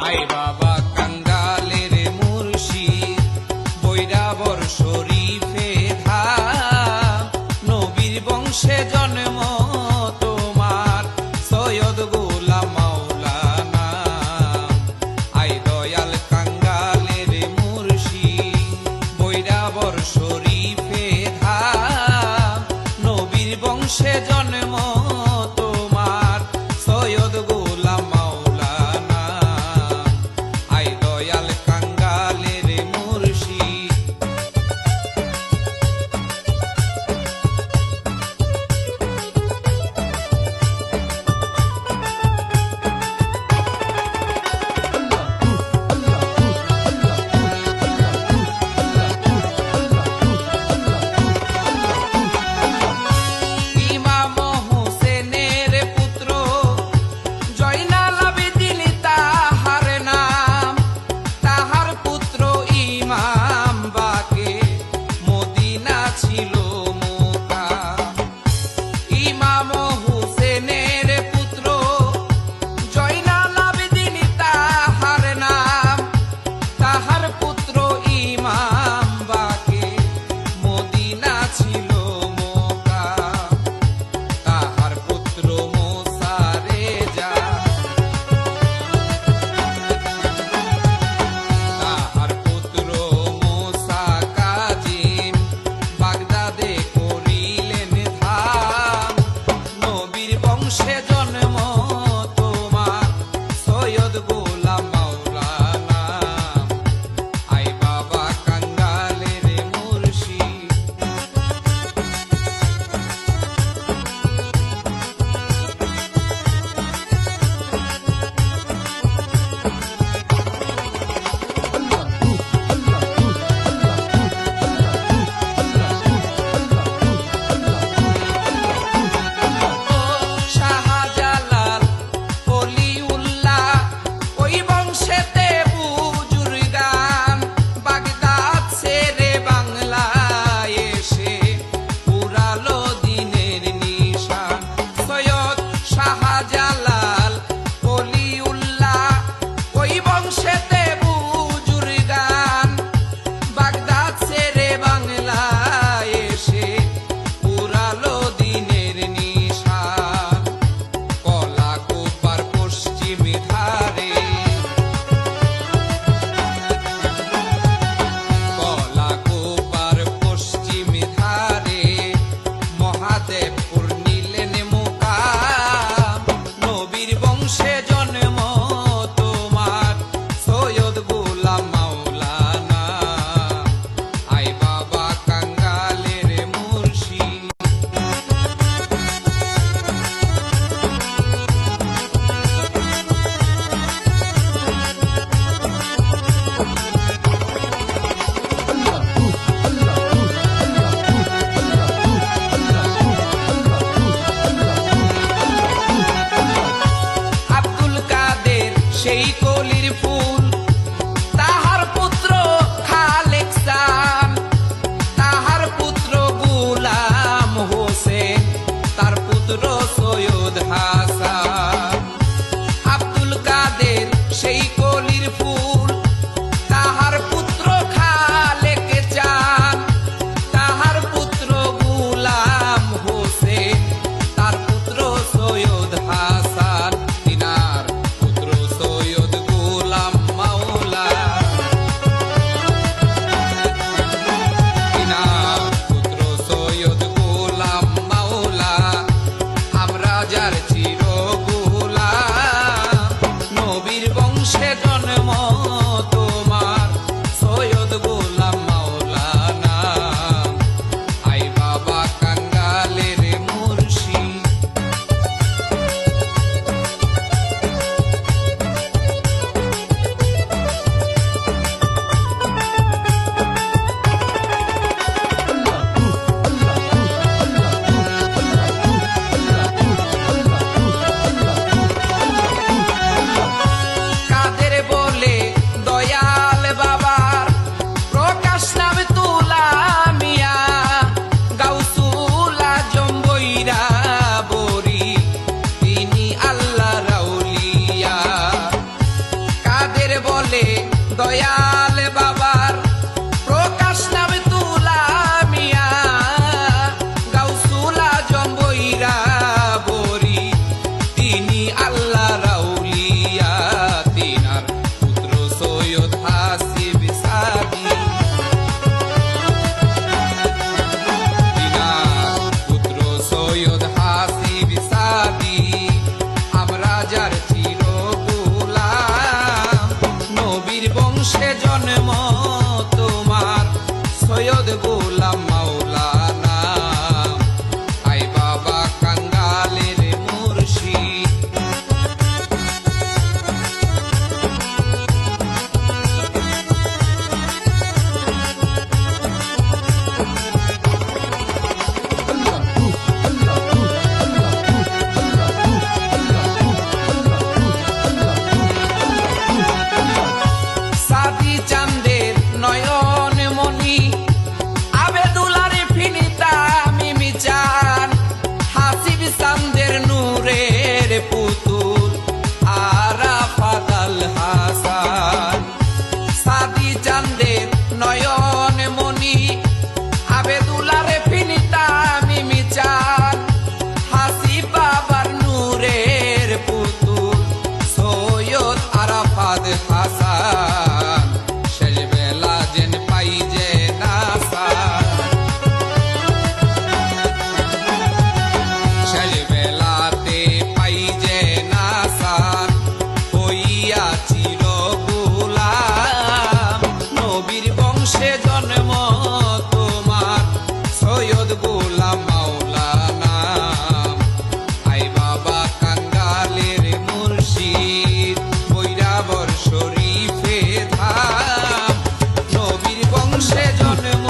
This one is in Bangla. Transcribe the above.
আই বাবা কাঙ্গালের মুর্শিদ বৈরাবর শরীফে ধাম, নবীর বংশে জন্ম তোমার সৈয়দ গোলাম মাওলানা। আই দয়াল কাঙ্গালের মুর্শিদ বৈরাবর শরীফে ধাম, নবীর বংশে জন্ম তোমার সৈয়দ গোলাম মাওলানা। আই দয়াল কাঙ্গালের মুর্শিদ। ইমাম হোসেনের পুত্র জয়নাল আবেদিন তাহার নাম, তাহার পুত্র ইমাম বাকের মদিনা ছিল মুকাম। ইমাম হোসেনের পুত্র জয়নাল আবেদিন তাহার নাম, তাহার পুত্র ইমাম বাকের মদিনা ছিল মুকাম। তাহার পুত্র মুসা রেজা, তাহার পুত্র মুসা কাজিম বাগদাদে করিলেন ধাম, নবীর বংশে জন্ম তোমার সৈয়দ গোলাম মাওলানা। আই বাবা কাঙ্গালের মুর্শিদ। শাহজালাল ওলিউল্লাহ ওই বংশেতে বুজুর্গান, বাগদাদ ছেড়ে বাংলায় এসে পুরালো দিনের নিশান। সৈয়দ শাহজালাল ওলিউল্লাহ ওই বংশেতে বুজুর্গান, বাগদাদ ছেড়ে বাংলায় এসে পুরালো দিনের নিশান। কলা কুপার পশ্চিম ধারে, কলা কুপার পশ্চিম ধারে মহাদেবপুর নিলেন মুকাম, নবীর বংশে জন্ম তোমার সৈয়দ গোলাম মাওলানা। আই বাবা কাঙ্গালের মুর্শিদ। আব্দুল কাদের সেই কলির ফুল, তাহার পুত্র খালেক চান, তাহার পুত্র গোলাম হোসেন, তার পুত্র সৈয়দ হাসান। আব্দুল কাদের সেই কলির ফুল, তাহার পুত্র খালেক চান, তাহার পুত্র গোলাম হোসেন, তার পুত্র সৈয়দ হাসান। তিনার পুত্র সৈয়দ গোলাম মাওলা, তিনার পুত্র সৈয়দ গোলাম মাওলা। আমরা যার চির গোলাম, নবীর বংশে জন্ম দয়াল বাবার প্রকাশ নামে তুলা মিয়া গাউসুল আজম বৈরা বরি তিনি আল্লাহ রাউলিয়া তিনার পুত্র সৈয়দ হাসিব সাদি তিনার পুত্র সৈয়দ হাসিব সাদি আমরা যার চির গোলাম নবীর বংশে জন্ম তোমার সৈয়দ গোলাম মাওলানা আই বাবা কাঙ্গালের মুর্শিদ সাদি চাঁদের নয়ন মণি আবেদুলার ফিনিতা মিমি চান হাসিব চাঁদের নূরের পুতুল আরাফাত আল হাসান সাদি চাঁদের নয়ন মণি আবেদুলার ফিনিতা মিমি চান হাসিব বাবার নূরের পুতুল সৈয়দ আরাফাত হাসান শেষ বেলা যেন পাই যে নাসান শেষ বেলাতে পাই যে নাসান হইয়া চির গোলাম নবীর বংশে জন্ম তোমার সৈয়দ গোলাম মাওলানা আই বাবা কাঙ্গালের মুর্শিদ বৈরাবর শরীফে ধাম নবীর বংশে জন্ম